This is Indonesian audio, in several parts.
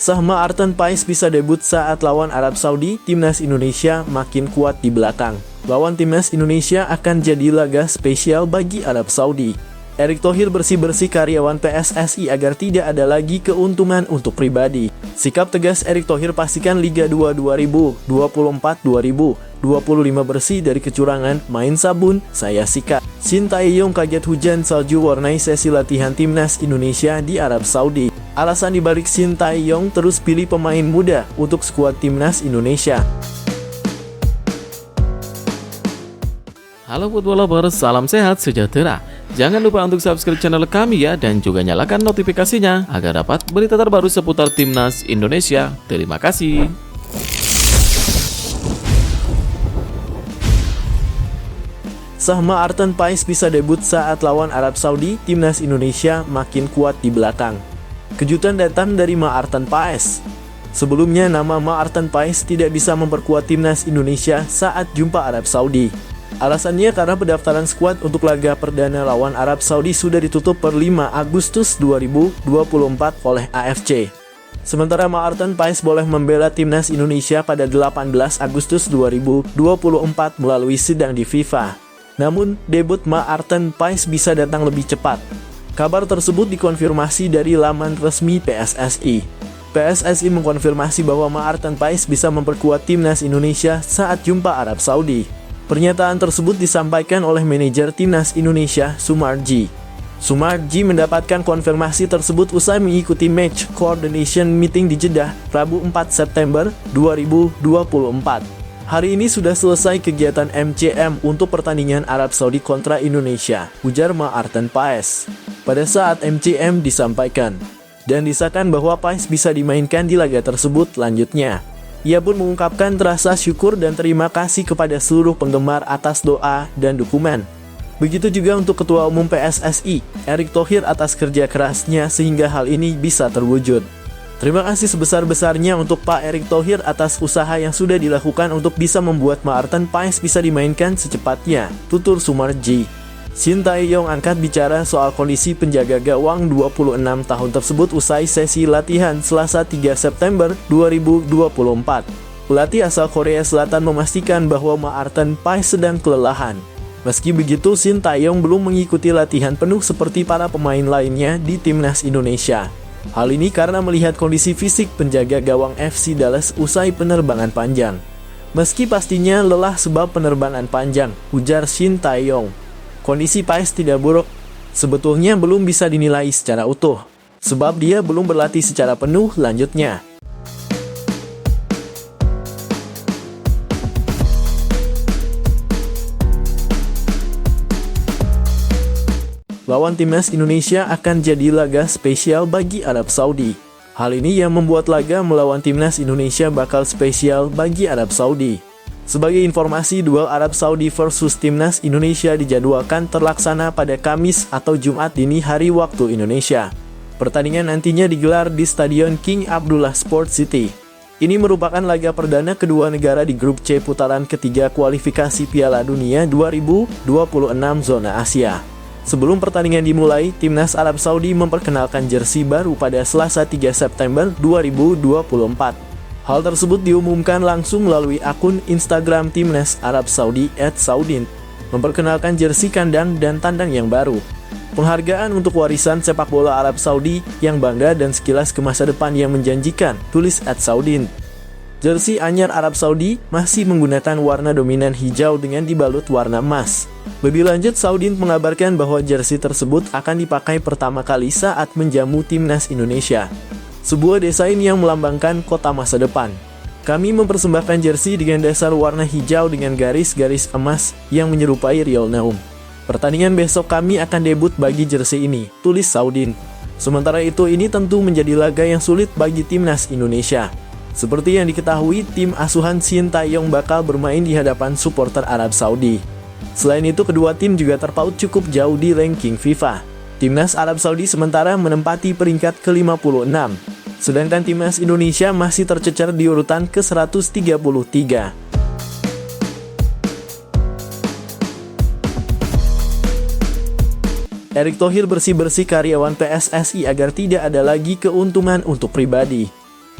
Sahma Artan Pais bisa debut saat lawan Arab Saudi, timnas Indonesia makin kuat di belakang. Lawan timnas Indonesia akan jadi laga spesial bagi Arab Saudi. Erick Thohir bersih-bersih karyawan PSSI agar tidak ada lagi keuntungan untuk pribadi. Sikap tegas Erick Thohir pastikan Liga 2 2024-2025 bersih dari kecurangan, main sabun, saya sikat. Shin Tae-yong kaget hujan salju warnai sesi latihan timnas Indonesia di Arab Saudi. Alasan dibalik Shin Tae-yong terus pilih pemain muda untuk skuad timnas Indonesia. Halo football lovers, salam sehat sejahtera. Jangan lupa untuk subscribe channel kami ya, dan juga nyalakan notifikasinya agar dapat berita terbaru seputar timnas Indonesia. Terima kasih. Sahma Artan Pais bisa debut saat lawan Arab Saudi, timnas Indonesia makin kuat di belakang. Kejutan datang dari Ma Artan Pais. Sebelumnya nama Ma Artan Pais tidak bisa memperkuat timnas Indonesia saat jumpa Arab Saudi. Alasannya karena pendaftaran skuad untuk laga perdana lawan Arab Saudi sudah ditutup per 5 Agustus 2024 oleh AFC. Sementara Ma Artan Pais boleh membela timnas Indonesia pada 18 Agustus 2024 melalui sidang di FIFA. Namun, debut Ma Artan Pais bisa datang lebih cepat. Kabar tersebut dikonfirmasi dari laman resmi PSSI. PSSI mengkonfirmasi bahwa Ma Artan Pais bisa memperkuat timnas Indonesia saat jumpa Arab Saudi. Pernyataan tersebut disampaikan oleh manajer timnas Indonesia, Sumarji. Sumarji mendapatkan konfirmasi tersebut usai mengikuti match coordination meeting di Jeddah, Rabu 4 September 2024. Hari ini sudah selesai kegiatan MCM untuk pertandingan Arab Saudi kontra Indonesia, ujar Ma Artan Pais. Pada saat MCM disampaikan, dan disahkan bahwa Pais bisa dimainkan di laga tersebut lanjutnya. Ia pun mengungkapkan rasa syukur dan terima kasih kepada seluruh penggemar atas doa dan dukungan. Begitu juga untuk Ketua Umum PSSI, Erick Thohir, atas kerja kerasnya sehingga hal ini bisa terwujud. Terima kasih sebesar-besarnya untuk Pak Erick Thohir atas usaha yang sudah dilakukan untuk bisa membuat Ma Artan Pais bisa dimainkan secepatnya, tutur Sumarji. Shin Tae-yong angkat bicara soal kondisi penjaga gawang 26 tahun tersebut usai sesi latihan Selasa 3 September 2024. Pelatih asal Korea Selatan memastikan bahwa Ma Artan Pais sedang kelelahan. Meski begitu, Shin Tae-yong belum mengikuti latihan penuh seperti para pemain lainnya di timnas Indonesia. Hal ini karena melihat kondisi fisik penjaga gawang FC Dallas usai penerbangan panjang. Meski pastinya lelah sebab penerbangan panjang, ujar Shin Tae-yong. Kondisi Pais tidak buruk, sebetulnya belum bisa dinilai secara utuh, sebab dia belum berlatih secara penuh lanjutnya. Lawan timnas Indonesia akan jadi laga spesial bagi Arab Saudi. Hal ini yang membuat laga melawan timnas Indonesia bakal spesial bagi Arab Saudi. Sebagai informasi, duel Arab Saudi versus timnas Indonesia dijadwalkan terlaksana pada Kamis atau Jumat dini hari waktu Indonesia. Pertandingan nantinya digelar di Stadion King Abdullah Sport City. Ini merupakan laga perdana kedua negara di grup C putaran ketiga kualifikasi Piala Dunia 2026 zona Asia. Sebelum pertandingan dimulai, timnas Arab Saudi memperkenalkan jersey baru pada Selasa 3 September 2024. Hal tersebut diumumkan langsung melalui akun Instagram timnas Arab Saudi @saudin, memperkenalkan jersey kandang dan tandang yang baru. Penghargaan untuk warisan sepak bola Arab Saudi yang bangga dan sekilas ke masa depan yang menjanjikan, tulis @saudin. Jersey anyar Arab Saudi masih menggunakan warna dominan hijau dengan dibalut warna emas. Lebih lanjut, Saudin mengabarkan bahwa jersey tersebut akan dipakai pertama kali saat menjamu timnas Indonesia. Sebuah desain yang melambangkan kota masa depan. Kami mempersembahkan jersey dengan dasar warna hijau dengan garis-garis emas yang menyerupai Real Naum. Pertandingan besok kami akan debut bagi jersey ini, tulis Saudin. Sementara itu, ini tentu menjadi laga yang sulit bagi timnas Indonesia. Seperti yang diketahui, tim asuhan Shin Tae-yong bakal bermain di hadapan supporter Arab Saudi. Selain itu, kedua tim juga terpaut cukup jauh di ranking FIFA. Timnas Arab Saudi sementara menempati peringkat ke-56, sedangkan timnas Indonesia masih tercecer di urutan ke-133. Erick Thohir bersih-bersih karyawan PSSI agar tidak ada lagi keuntungan untuk pribadi.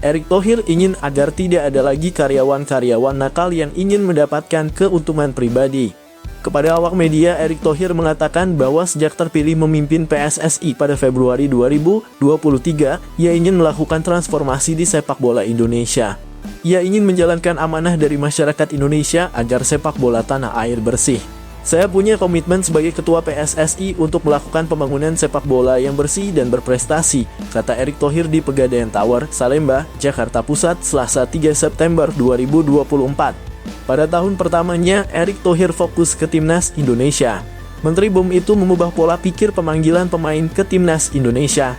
Erick Thohir ingin agar tidak ada lagi karyawan-karyawan nakal yang ingin mendapatkan keuntungan pribadi. Kepada awak media, Erick Thohir mengatakan bahwa sejak terpilih memimpin PSSI pada Februari 2023, ia ingin melakukan transformasi di sepak bola Indonesia. Ia ingin menjalankan amanah dari masyarakat Indonesia agar sepak bola tanah air bersih. Saya punya komitmen sebagai ketua PSSI untuk melakukan pembangunan sepak bola yang bersih dan berprestasi, kata Erick Thohir di Pegadaian Tower, Salemba, Jakarta Pusat, Selasa 3 September 2024. Pada tahun pertamanya, Erick Thohir fokus ke Timnas Indonesia. Menteri BUM itu mengubah pola pikir pemanggilan pemain ke Timnas Indonesia.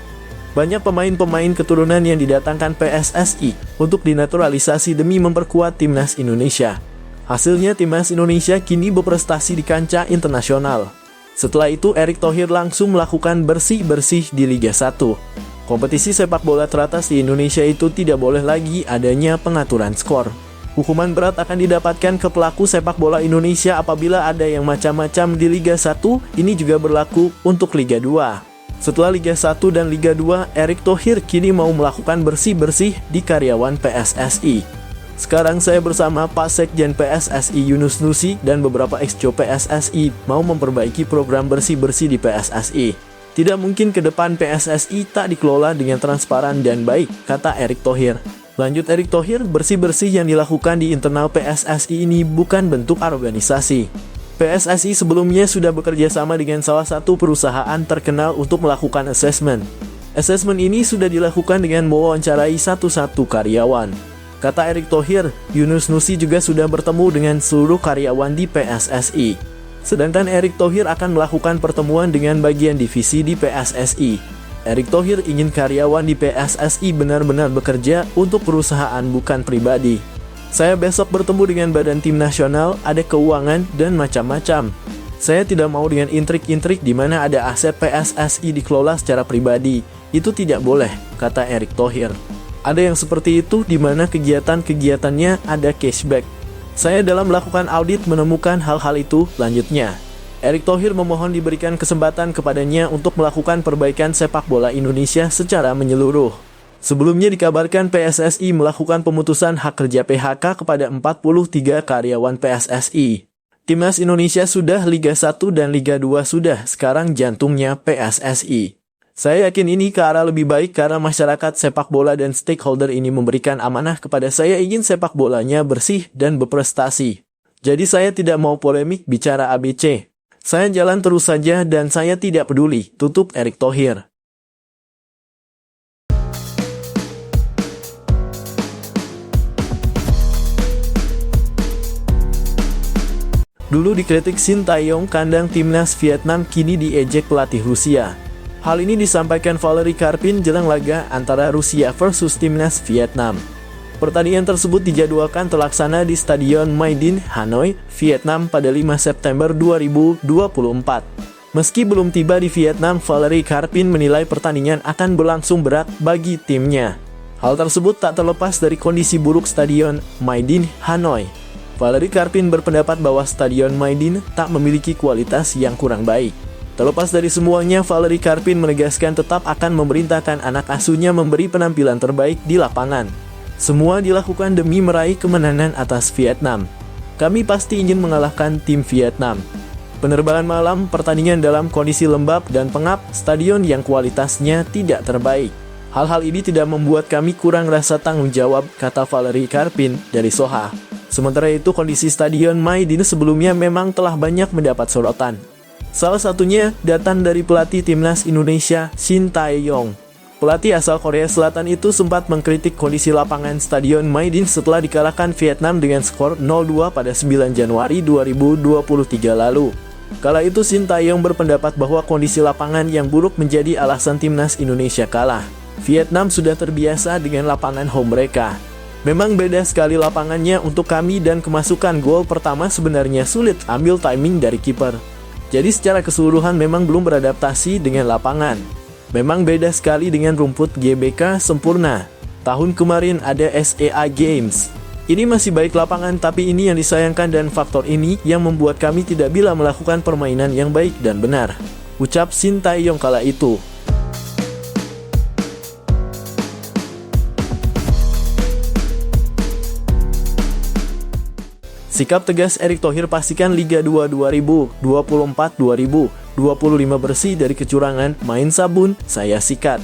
Banyak pemain-pemain keturunan yang didatangkan PSSI untuk dinaturalisasi demi memperkuat Timnas Indonesia. Hasilnya, Timnas Indonesia kini berprestasi di kancah internasional. Setelah itu, Erick Thohir langsung melakukan bersih-bersih di Liga 1. Kompetisi sepak bola teratas di Indonesia itu tidak boleh lagi adanya pengaturan skor. Hukuman berat akan didapatkan ke pelaku sepak bola Indonesia apabila ada yang macam-macam di Liga 1, ini juga berlaku untuk Liga 2. Setelah Liga 1 dan Liga 2, Erick Thohir kini mau melakukan bersih-bersih di karyawan PSSI. Sekarang saya bersama Pak Sekjen PSSI Yunus Nusi dan beberapa ex-co PSSI mau memperbaiki program bersih-bersih di PSSI. Tidak mungkin ke depan PSSI tak dikelola dengan transparan dan baik, kata Erick Thohir. Lanjut Erick Thohir, bersih-bersih yang dilakukan di internal PSSI ini bukan bentuk organisasi. PSSI sebelumnya sudah bekerja sama dengan salah satu perusahaan terkenal untuk melakukan asesmen. Asesmen ini sudah dilakukan dengan mewawancarai satu-satu karyawan. Kata Erick Thohir, Yunus Nusi juga sudah bertemu dengan seluruh karyawan di PSSI. Sedangkan Erick Thohir akan melakukan pertemuan dengan bagian divisi di PSSI. Erick Thohir ingin karyawan di PSSI benar-benar bekerja untuk perusahaan bukan pribadi. Saya besok bertemu dengan badan tim nasional, ada keuangan, dan macam-macam. Saya tidak mau dengan intrik-intrik di mana ada aset PSSI dikelola secara pribadi. Itu tidak boleh, kata Erick Thohir. Ada yang seperti itu di mana kegiatan-kegiatannya ada cashback. Saya dalam melakukan audit menemukan hal-hal itu, lanjutnya. Erick Thohir memohon diberikan kesempatan kepadanya untuk melakukan perbaikan sepak bola Indonesia secara menyeluruh. Sebelumnya dikabarkan PSSI melakukan pemutusan hak kerja PHK kepada 43 karyawan PSSI. Timnas Indonesia sudah Liga 1 dan Liga 2 sudah, sekarang jantungnya PSSI. Saya yakin ini ke arah lebih baik karena masyarakat sepak bola dan stakeholder ini memberikan amanah kepada saya ingin sepak bolanya bersih dan berprestasi. Jadi saya tidak mau polemik bicara ABC. Saya jalan terus saja dan saya tidak peduli, tutup Erick Thohir. Dulu dikritik Sintayong kandang timnas Vietnam, kini diejek pelatih Rusia. Hal ini disampaikan Valery Karpin jelang laga antara Rusia versus timnas Vietnam. Pertandingan tersebut dijadwalkan terlaksana di Stadion Mai Dinh, Hanoi, Vietnam pada 5 September 2024. Meski belum tiba di Vietnam, Valery Karpin menilai pertandingan akan berlangsung berat bagi timnya. Hal tersebut tak terlepas dari kondisi buruk Stadion Mai Dinh, Hanoi. Valery Karpin berpendapat bahwa Stadion Mai Dinh tak memiliki kualitas yang kurang baik. Terlepas dari semuanya, Valery Karpin menegaskan tetap akan memerintahkan anak asuhnya memberi penampilan terbaik di lapangan. Semua dilakukan demi meraih kemenangan atas Vietnam. Kami pasti ingin mengalahkan tim Vietnam. Penerbangan malam, pertandingan dalam kondisi lembab dan pengap, stadion yang kualitasnya tidak terbaik. Hal-hal ini tidak membuat kami kurang rasa tanggung jawab, kata Valery Karpin dari Soha. Sementara itu, kondisi Stadion Mai Dinh sebelumnya memang telah banyak mendapat sorotan. Salah satunya datang dari pelatih timnas Indonesia, Shin Tae-yong. Pelatih asal Korea Selatan itu sempat mengkritik kondisi lapangan Stadion Mai Dinh setelah dikalahkan Vietnam dengan skor 0-2 pada 9 Januari 2023 lalu. Kala itu Shin Tae-yong berpendapat bahwa kondisi lapangan yang buruk menjadi alasan timnas Indonesia kalah. Vietnam sudah terbiasa dengan lapangan home mereka. Memang beda sekali lapangannya untuk kami dan kemasukan gol pertama sebenarnya sulit ambil timing dari kiper. Jadi secara keseluruhan memang belum beradaptasi dengan lapangan. Memang beda sekali dengan rumput GBK sempurna. Tahun kemarin ada SEA Games. Ini masih baik lapangan, tapi ini yang disayangkan dan faktor ini yang membuat kami tidak bisa melakukan permainan yang baik dan benar, ucap Shin Tae-yong kala itu. Sikap tegas Erick Thohir pastikan Liga 2 2024-2025 bersih dari kecurangan, main sabun, saya sikat.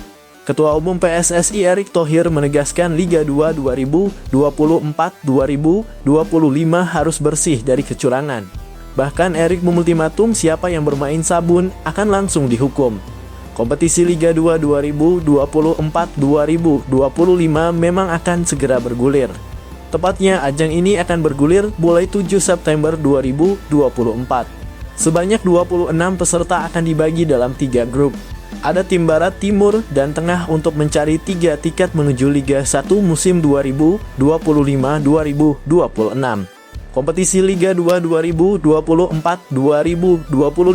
Ketua Umum PSSI Erick Thohir menegaskan Liga 2 2024-2025 harus bersih dari kecurangan. Bahkan Erick memultimatum siapa yang bermain sabun akan langsung dihukum. Kompetisi Liga 2 2024-2025 memang akan segera bergulir. Tepatnya ajang ini akan bergulir mulai 7 September 2024. Sebanyak 26 peserta akan dibagi dalam 3 grup. Ada tim Barat, Timur, dan Tengah untuk mencari 3 tiket menuju Liga 1 musim 2025-2026. Kompetisi Liga 2 2024-2025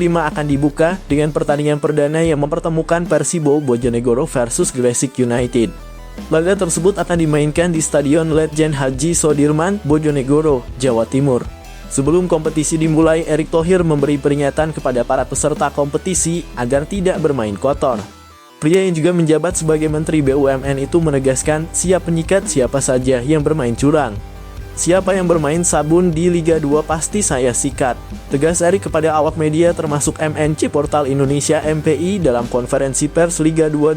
akan dibuka dengan pertandingan perdana yang mempertemukan Persibo Bojonegoro versus Gresik United. Laga tersebut akan dimainkan di Stadion Letjen Haji Sodirman, Bojonegoro, Jawa Timur. Sebelum kompetisi dimulai, Erick Thohir memberi peringatan kepada para peserta kompetisi agar tidak bermain kotor. Pria yang juga menjabat sebagai Menteri BUMN itu menegaskan siap menyikat siapa saja yang bermain curang. Siapa yang bermain sabun di Liga 2 pasti saya sikat, tegas Erick kepada awak media termasuk MNC Portal Indonesia MPI dalam konferensi pers Liga 2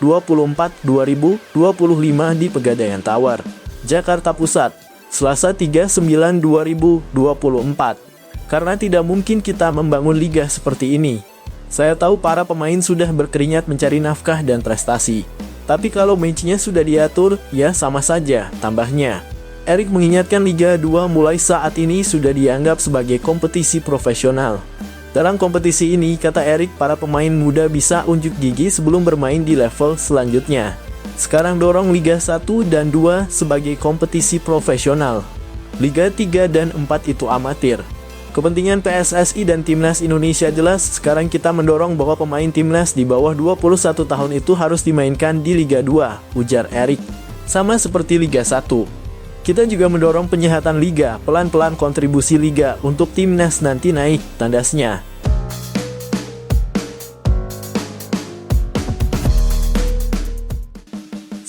2024-2025 di Pegadaian Tower, Jakarta Pusat, Selasa 3/9/2024. Karena tidak mungkin kita membangun liga seperti ini. Saya tahu para pemain sudah berkeringat mencari nafkah dan prestasi. Tapi kalau matchnya sudah diatur, ya sama saja, tambahnya. Erick mengingatkan Liga 2 mulai saat ini sudah dianggap sebagai kompetisi profesional. Dalam kompetisi ini, kata Erick, para pemain muda bisa unjuk gigi sebelum bermain di level selanjutnya. Sekarang dorong Liga 1 dan 2 sebagai kompetisi profesional. Liga 3 dan 4 itu amatir. Kepentingan PSSI dan Timnas Indonesia jelas, sekarang kita mendorong bahwa pemain Timnas di bawah 21 tahun itu harus dimainkan di Liga 2, ujar Erick. Sama seperti Liga 1. Kita juga mendorong penyehatan liga, pelan-pelan kontribusi liga untuk timnas nanti naik, tandasnya.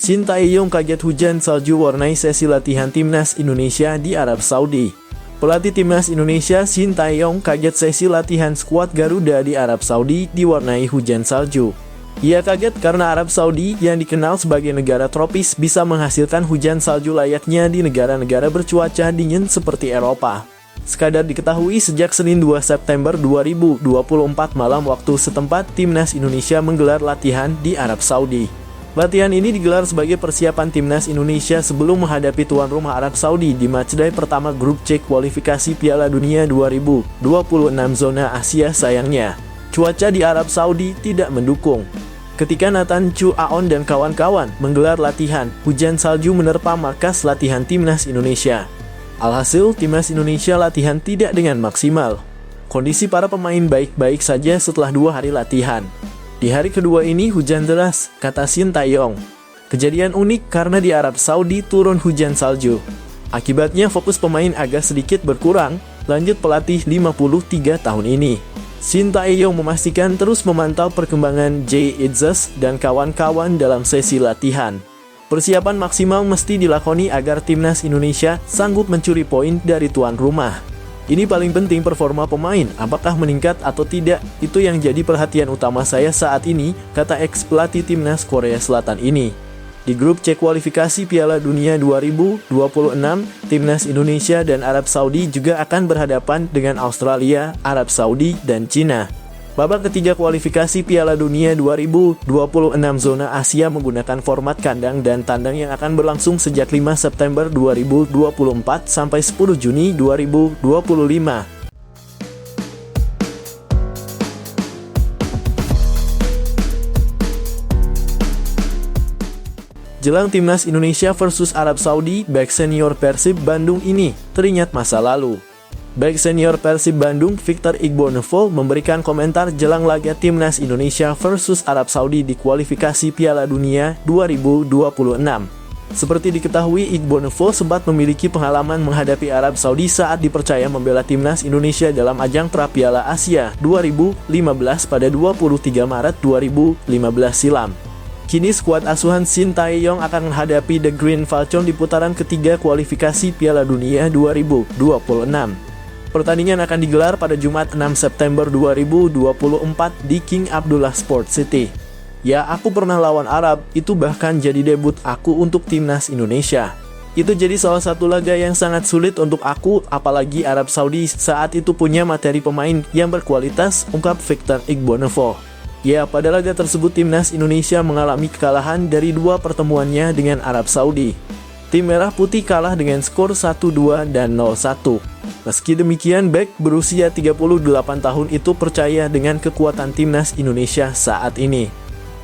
Shin Tae-yong kaget hujan salju warnai sesi latihan timnas Indonesia di Arab Saudi. Pelatih timnas Indonesia Shin Tae-yong kaget sesi latihan skuad Garuda di Arab Saudi diwarnai hujan salju. Ia kaget karena Arab Saudi yang dikenal sebagai negara tropis bisa menghasilkan hujan salju layaknya di negara-negara bercuaca dingin seperti Eropa. Sekadar diketahui sejak Senin 2 September 2024 malam waktu setempat, Timnas Indonesia menggelar latihan di Arab Saudi. Latihan ini digelar sebagai persiapan Timnas Indonesia sebelum menghadapi tuan rumah Arab Saudi di matchday pertama grup C kualifikasi Piala Dunia 2026 zona Asia. Sayangnya, cuaca di Arab Saudi tidak mendukung. Ketika Nathan Chu Aon dan kawan-kawan menggelar latihan, hujan salju menerpa markas latihan Timnas Indonesia. Alhasil, Timnas Indonesia latihan tidak dengan maksimal. Kondisi para pemain baik-baik saja setelah 2 hari latihan. Di hari kedua ini hujan deras, kata Shin Tae-yong. Kejadian unik karena di Arab Saudi turun hujan salju. Akibatnya fokus pemain agak sedikit berkurang, lanjut pelatih 53 tahun ini. Shin Tae-yong memastikan terus memantau perkembangan Jay Itzes dan kawan-kawan dalam sesi latihan. Persiapan maksimal mesti dilakoni agar Timnas Indonesia sanggup mencuri poin dari tuan rumah. Ini paling penting, performa pemain, apakah meningkat atau tidak, itu yang jadi perhatian utama saya saat ini, kata ex-pelatih Timnas Korea Selatan ini. Di grup C kualifikasi Piala Dunia 2026, Timnas Indonesia dan Arab Saudi juga akan berhadapan dengan Australia, Arab Saudi, dan Cina. Babak ketiga kualifikasi Piala Dunia 2026 zona Asia menggunakan format kandang dan tandang yang akan berlangsung sejak 5 September 2024 sampai 10 Juni 2025. Jelang Timnas Indonesia versus Arab Saudi, bek senior Persib Bandung ini teringat masa lalu. Bek senior Persib Bandung, Victor Igbonevo, memberikan komentar jelang laga Timnas Indonesia versus Arab Saudi di kualifikasi Piala Dunia 2026. Seperti diketahui, Igbonevo sempat memiliki pengalaman menghadapi Arab Saudi saat dipercaya membela Timnas Indonesia dalam ajang Pra-Piala Asia 2015 pada 23 Maret 2015 silam. Kini skuad asuhan Shin Tae-yong akan menghadapi The Green Falcon di putaran ketiga kualifikasi Piala Dunia 2026. Pertandingan akan digelar pada Jumat 6 September 2024 di King Abdullah Sports City. Ya, aku pernah lawan Arab, itu bahkan jadi debut aku untuk timnas Indonesia. Itu jadi salah satu laga yang sangat sulit untuk aku, apalagi Arab Saudi saat itu punya materi pemain yang berkualitas, ungkap Victor Igbonevo. Ya, pada laga tersebut timnas Indonesia mengalami kekalahan dari dua pertemuannya dengan Arab Saudi. Tim Merah Putih kalah dengan skor 1-2 dan 0-1. Meski demikian, bek berusia 38 tahun itu percaya dengan kekuatan timnas Indonesia saat ini.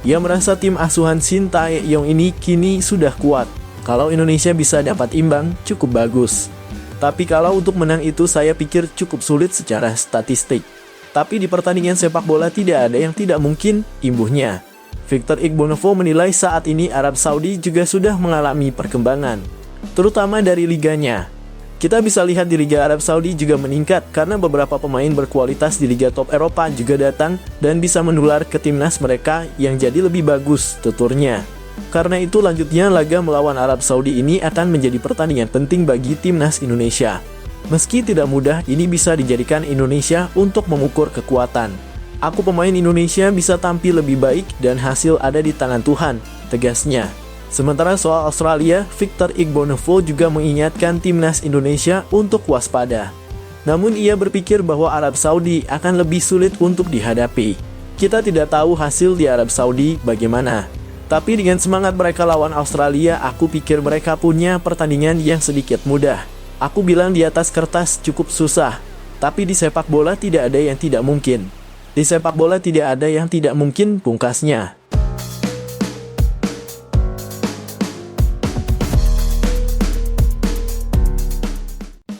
Ia merasa tim asuhan Shin Tae-yong ini kini sudah kuat. Kalau Indonesia bisa dapat imbang, cukup bagus. Tapi kalau untuk menang itu saya pikir cukup sulit secara statistik. Tapi di pertandingan sepak bola tidak ada yang tidak mungkin, imbuhnya. Victor Igbonevo menilai saat ini Arab Saudi juga sudah mengalami perkembangan, terutama dari liganya. Kita bisa lihat di Liga Arab Saudi juga meningkat karena beberapa pemain berkualitas di Liga Top Eropa juga datang dan bisa menular ke timnas mereka yang jadi lebih bagus, tuturnya. Karena itu lanjutnya laga melawan Arab Saudi ini akan menjadi pertandingan penting bagi timnas Indonesia. Meski tidak mudah, ini bisa dijadikan Indonesia untuk mengukur kekuatan. Aku pemain Indonesia bisa tampil lebih baik dan hasil ada di tangan Tuhan, tegasnya. Sementara soal Australia, Victor Igbonevo juga mengingatkan timnas Indonesia untuk waspada. Namun ia berpikir bahwa Arab Saudi akan lebih sulit untuk dihadapi. Kita tidak tahu hasil di Arab Saudi bagaimana. Tapi dengan semangat mereka lawan Australia, aku pikir mereka punya pertandingan yang sedikit mudah. Aku bilang di atas kertas cukup susah, tapi di sepak bola tidak ada yang tidak mungkin. Di sepak bola tidak ada yang tidak mungkin, pungkasnya.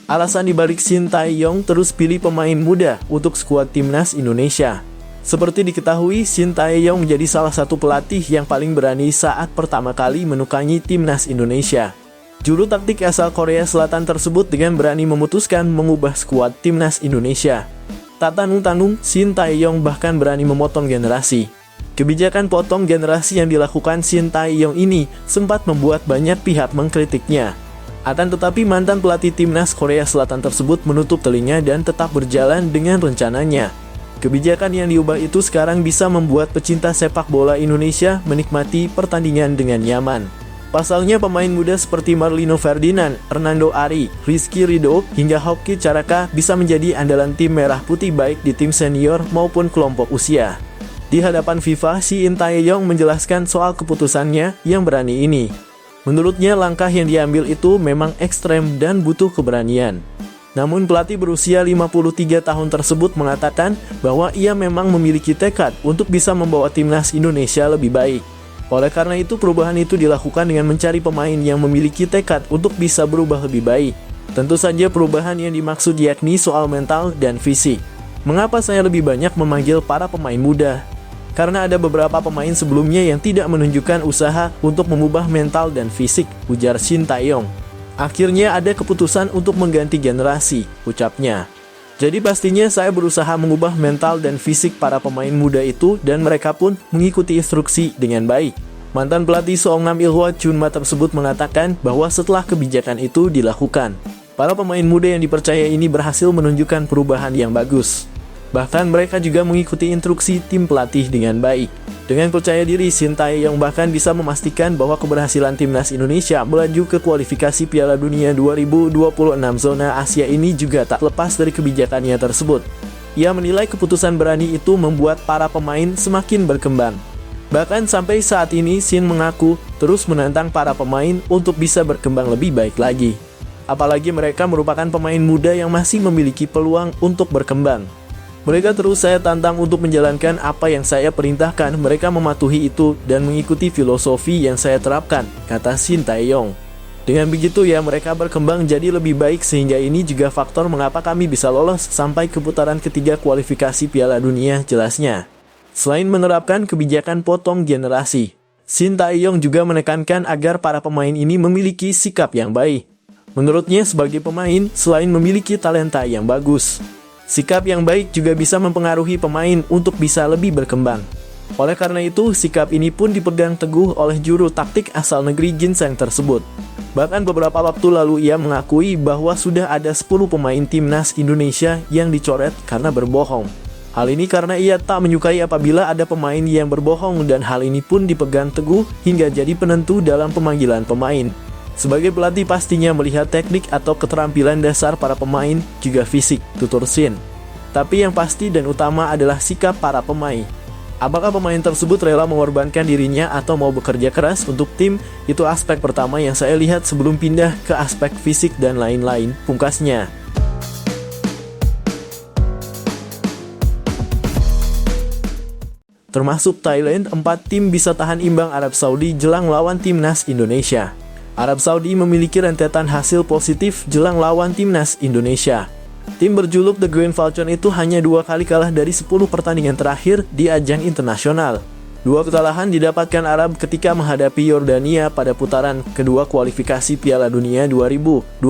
Alasan dibalik Shin Tae-yong terus pilih pemain muda untuk skuad timnas Indonesia. Seperti diketahui, Shin Tae-yong menjadi salah satu pelatih yang paling berani saat pertama kali menukangi timnas Indonesia. Juru taktik asal Korea Selatan tersebut dengan berani memutuskan mengubah skuad timnas Indonesia. Tak tanggung-tanggung, Shin Tae-yong bahkan berani memotong generasi. Kebijakan potong generasi yang dilakukan Shin Tae-yong ini sempat membuat banyak pihak mengkritiknya. Akan tetapi mantan pelatih timnas Korea Selatan tersebut menutup telinga dan tetap berjalan dengan rencananya. Kebijakan yang diubah itu sekarang bisa membuat pecinta sepak bola Indonesia menikmati pertandingan dengan nyaman. Pasalnya pemain muda seperti Marlino Ferdinand, Hernando Ari, Rizky Ridho, hingga Hoki Caraka bisa menjadi andalan tim Merah Putih baik di tim senior maupun kelompok usia. Di hadapan FIFA, Shin Tae-yong menjelaskan soal keputusannya yang berani ini. Menurutnya langkah yang diambil itu memang ekstrem dan butuh keberanian. Namun pelatih berusia 53 tahun tersebut mengatakan bahwa ia memang memiliki tekad untuk bisa membawa timnas Indonesia lebih baik. Oleh karena itu, perubahan itu dilakukan dengan mencari pemain yang memiliki tekad untuk bisa berubah lebih baik. Tentu saja perubahan yang dimaksud yakni soal mental dan fisik. Mengapa saya lebih banyak memanggil para pemain muda? Karena ada beberapa pemain sebelumnya yang tidak menunjukkan usaha untuk mengubah mental dan fisik, ujar Shin Tae-yong. Akhirnya ada keputusan untuk mengganti generasi, ucapnya. Jadi pastinya saya berusaha mengubah mental dan fisik para pemain muda itu dan mereka pun mengikuti instruksi dengan baik. Mantan pelatih Seongnam Ilhwa Chunma tersebut mengatakan bahwa setelah kebijakan itu dilakukan, para pemain muda yang dipercaya ini berhasil menunjukkan perubahan yang bagus. Bahkan mereka juga mengikuti instruksi tim pelatih dengan baik. Dengan percaya diri, Shin Tae-yong bahkan bisa memastikan bahwa keberhasilan timnas Indonesia melaju ke kualifikasi Piala Dunia 2026 zona Asia ini juga tak lepas dari kebijakannya tersebut. Ia menilai keputusan berani itu membuat para pemain semakin berkembang. Bahkan sampai saat ini, Shin mengaku terus menantang para pemain untuk bisa berkembang lebih baik lagi. Apalagi mereka merupakan pemain muda yang masih memiliki peluang untuk berkembang. Mereka terus saya tantang untuk menjalankan apa yang saya perintahkan, mereka mematuhi itu dan mengikuti filosofi yang saya terapkan, kata Shin Tae-yong. Dengan begitu ya mereka berkembang jadi lebih baik sehingga ini juga faktor mengapa kami bisa lolos sampai ke putaran ketiga kualifikasi Piala Dunia, jelasnya. Selain menerapkan kebijakan potong generasi, Shin Tae-yong juga menekankan agar para pemain ini memiliki sikap yang baik. Menurutnya sebagai pemain, selain memiliki talenta yang bagus, sikap yang baik juga bisa mempengaruhi pemain untuk bisa lebih berkembang. Oleh karena itu, sikap ini pun dipegang teguh oleh juru taktik asal negeri ginseng tersebut. Bahkan beberapa waktu lalu ia mengakui bahwa sudah ada 10 pemain timnas Indonesia yang dicoret karena berbohong. Hal ini karena ia tak menyukai apabila ada pemain yang berbohong, dan hal ini pun dipegang teguh hingga jadi penentu dalam pemanggilan pemain. Sebagai pelatih pastinya melihat teknik atau keterampilan dasar para pemain, juga fisik, tutur Shin. Tapi yang pasti dan utama adalah sikap para pemain. Apakah pemain tersebut rela mengorbankan dirinya atau mau bekerja keras untuk tim? Itu aspek pertama yang saya lihat sebelum pindah ke aspek fisik dan lain-lain, pungkasnya. Termasuk Thailand, 4 tim bisa tahan imbang Arab Saudi jelang lawan timnas Indonesia. Arab Saudi memiliki rentetan hasil positif jelang lawan timnas Indonesia. Tim berjuluk The Green Falcon itu hanya 2 kali kalah dari 10 pertandingan terakhir di ajang internasional. 2 kekalahan didapatkan Arab ketika menghadapi Yordania pada putaran kedua kualifikasi Piala Dunia 2026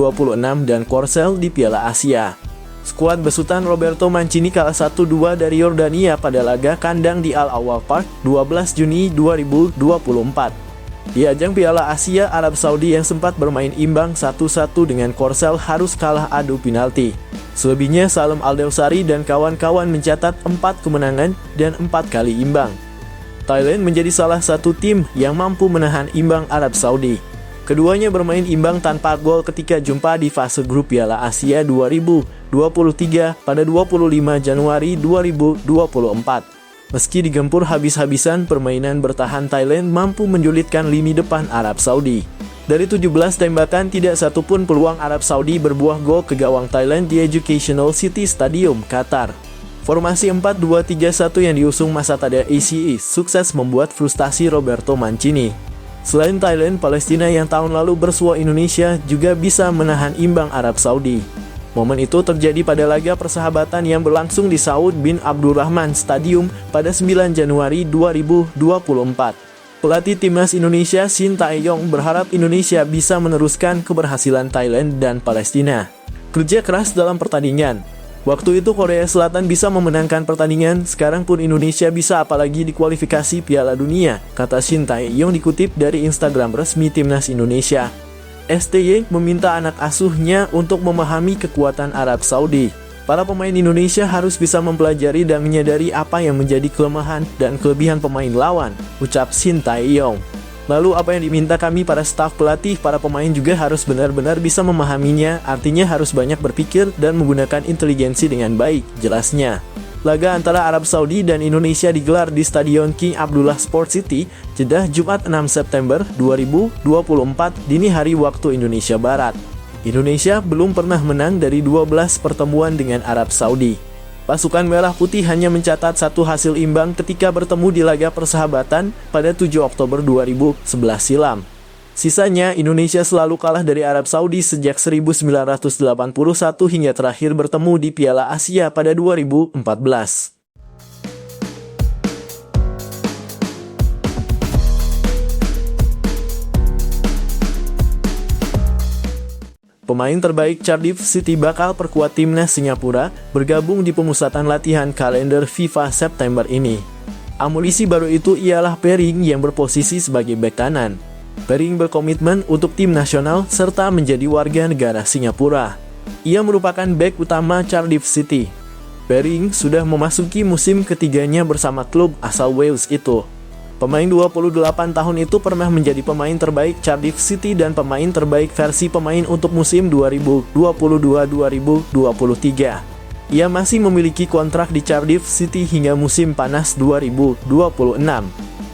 dan Korsel di Piala Asia. Skuad besutan Roberto Mancini kalah 1-2 dari Yordania pada laga kandang di Al Awwal Park 12 Juni 2024. Di ajang Piala Asia, Arab Saudi yang sempat bermain imbang 1-1 dengan Korsel harus kalah adu penalti. Selebihnya, Salem Aldewsari dan kawan-kawan mencatat 4 kemenangan dan 4 kali imbang. Thailand menjadi salah satu tim yang mampu menahan imbang Arab Saudi. Keduanya bermain imbang tanpa gol ketika jumpa di fase grup Piala Asia 2023 pada 25 Januari 2024. Meski digempur habis-habisan, permainan bertahan Thailand mampu menjulitkan lini depan Arab Saudi. Dari 17 tembakan, tidak satupun peluang Arab Saudi berbuah gol ke gawang Thailand di Educational City Stadium, Qatar. Formasi 4-2-3-1 yang diusung Masatada ACE sukses membuat frustasi Roberto Mancini. Selain Thailand, Palestina yang tahun lalu bersua Indonesia juga bisa menahan imbang Arab Saudi. Momen itu terjadi pada laga persahabatan yang berlangsung di Saud bin Abdurrahman Stadium pada 9 Januari 2024. Pelatih timnas Indonesia Shin Tae-yong berharap Indonesia bisa meneruskan keberhasilan Thailand dan Palestina. Kerja keras dalam pertandingan. Waktu itu Korea Selatan bisa memenangkan pertandingan, sekarang pun Indonesia bisa, apalagi di kualifikasi Piala Dunia, kata Shin Tae-yong dikutip dari Instagram resmi timnas Indonesia. STY meminta anak asuhnya untuk memahami kekuatan Arab Saudi. Para pemain Indonesia harus bisa mempelajari dan menyadari apa yang menjadi kelemahan dan kelebihan pemain lawan, ucap Shin Tae-yong. Lalu apa yang diminta kami para staf pelatih, para pemain juga harus benar-benar bisa memahaminya, artinya harus banyak berpikir dan menggunakan inteligensi dengan baik, jelasnya. Laga antara Arab Saudi dan Indonesia digelar di Stadion King Abdullah Sport City, Jeddah, Jumat 6 September 2024 dini hari waktu Indonesia Barat. Indonesia belum pernah menang dari 12 pertemuan dengan Arab Saudi. Pasukan Merah Putih hanya mencatat 1 hasil imbang ketika bertemu di laga persahabatan pada 7 Oktober 2011 silam. Sisanya, Indonesia selalu kalah dari Arab Saudi sejak 1981 hingga terakhir bertemu di Piala Asia pada 2014. Pemain terbaik Cardiff City bakal perkuat timnas Singapura bergabung di pemusatan latihan kalender FIFA September ini. Amunisi baru itu ialah Pering yang berposisi sebagai bek kanan. Pering berkomitmen untuk tim nasional serta menjadi warga negara Singapura. Ia merupakan bek utama Cardiff City. Pering sudah memasuki musim ketiganya bersama klub asal Wales itu. Pemain 28 tahun itu pernah menjadi pemain terbaik Cardiff City dan pemain terbaik versi pemain untuk musim 2022-2023. Ia masih memiliki kontrak di Cardiff City hingga musim panas 2026.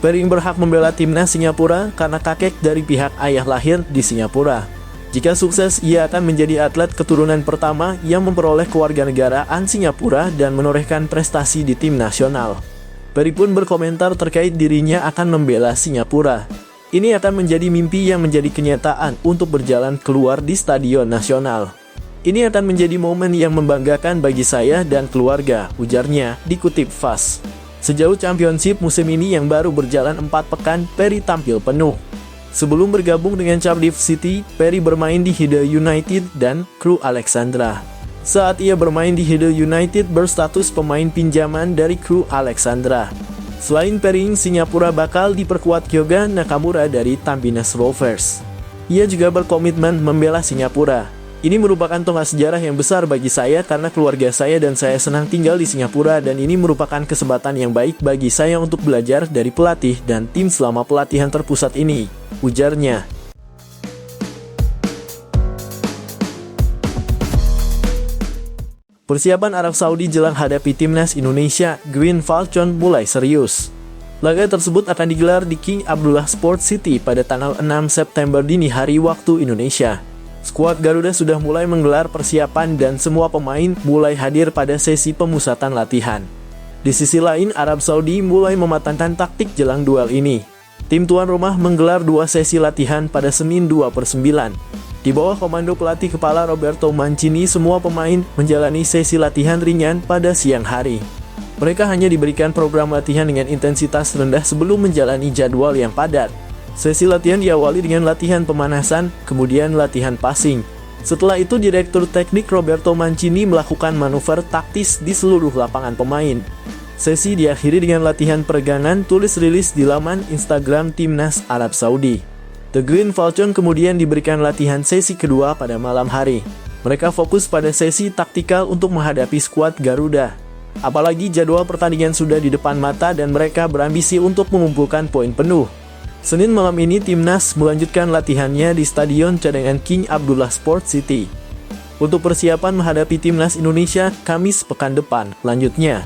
Pering berhak membela timnas Singapura karena kakek dari pihak ayah lahir di Singapura. Jika sukses, ia akan menjadi atlet keturunan pertama yang memperoleh kewarganegaraan Singapura dan menorehkan prestasi di tim nasional. Pering pun berkomentar terkait dirinya akan membela Singapura. Ini akan menjadi mimpi yang menjadi kenyataan untuk berjalan keluar di stadion nasional. Ini akan menjadi momen yang membanggakan bagi saya dan keluarga, ujarnya, dikutip FAS. Sejauh championship musim ini yang baru berjalan 4 pekan, Perry tampil penuh. Sebelum bergabung dengan Cardiff City, Perry bermain di Hide United dan Crewe Alexandra. Saat ia bermain di Hide United berstatus pemain pinjaman dari Crewe Alexandra. Selain Perry, Singapura bakal diperkuat Kyoga Nakamura dari Tampines Rovers. Ia juga berkomitmen membela Singapura. Ini merupakan tonggak sejarah yang besar bagi saya karena keluarga saya dan saya senang tinggal di Singapura, dan ini merupakan kesempatan yang baik bagi saya untuk belajar dari pelatih dan tim selama pelatihan terpusat ini, ujarnya. Persiapan Arab Saudi jelang hadapi timnas Indonesia, Green Falcon mulai serius. Laga tersebut akan digelar di King Abdullah Sports City pada tanggal 6 September dini hari waktu Indonesia. Skuad Garuda sudah mulai menggelar persiapan dan semua pemain mulai hadir pada sesi pemusatan latihan. Di sisi lain, Arab Saudi mulai mematangkan taktik jelang duel ini. Tim tuan rumah menggelar 2 sesi latihan pada Senin 2/9. Di bawah komando pelatih kepala Roberto Mancini, semua pemain menjalani sesi latihan ringan pada siang hari. Mereka hanya diberikan program latihan dengan intensitas rendah sebelum menjalani jadwal yang padat. Sesi latihan diawali dengan latihan pemanasan, kemudian latihan passing. Setelah itu, Direktur Teknik Roberto Mancini melakukan manuver taktis di seluruh lapangan pemain. Sesi diakhiri dengan latihan peregangan, tulis rilis di laman Instagram Timnas Arab Saudi. The Green Falcon kemudian diberikan latihan sesi kedua pada malam hari. Mereka fokus pada sesi taktikal untuk menghadapi skuad Garuda. Apalagi jadwal pertandingan sudah di depan mata dan mereka berambisi untuk mengumpulkan poin penuh. Senin malam ini, Timnas melanjutkan latihannya di Stadion Cadangan King Abdullah Sports City. Untuk persiapan menghadapi Timnas Indonesia Kamis pekan depan, lanjutnya.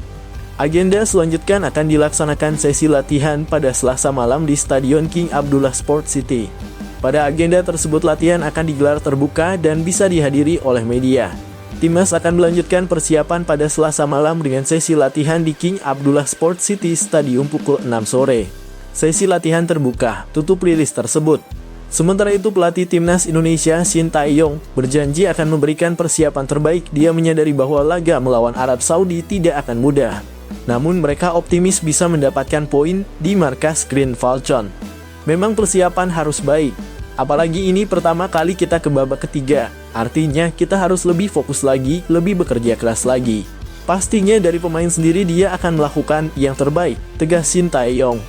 Agenda selanjutnya akan dilaksanakan sesi latihan pada Selasa malam di Stadion King Abdullah Sports City. Pada agenda tersebut, latihan akan digelar terbuka dan bisa dihadiri oleh media. Timnas akan melanjutkan persiapan pada Selasa malam dengan sesi latihan di King Abdullah Sports City Stadium pukul 6 sore. Sesi latihan terbuka, tutup rilis tersebut. Sementara itu, pelatih Timnas Indonesia Shin Tae-yong berjanji akan memberikan persiapan terbaik. Dia menyadari bahwa laga melawan Arab Saudi tidak akan mudah. Namun mereka optimis bisa mendapatkan poin di markas Green Falcon. Memang persiapan harus baik. Apalagi ini pertama kali kita ke babak ketiga. Artinya kita harus lebih fokus lagi, lebih bekerja keras lagi. Pastinya dari pemain sendiri dia akan melakukan yang terbaik, tegas Shin Tae-yong.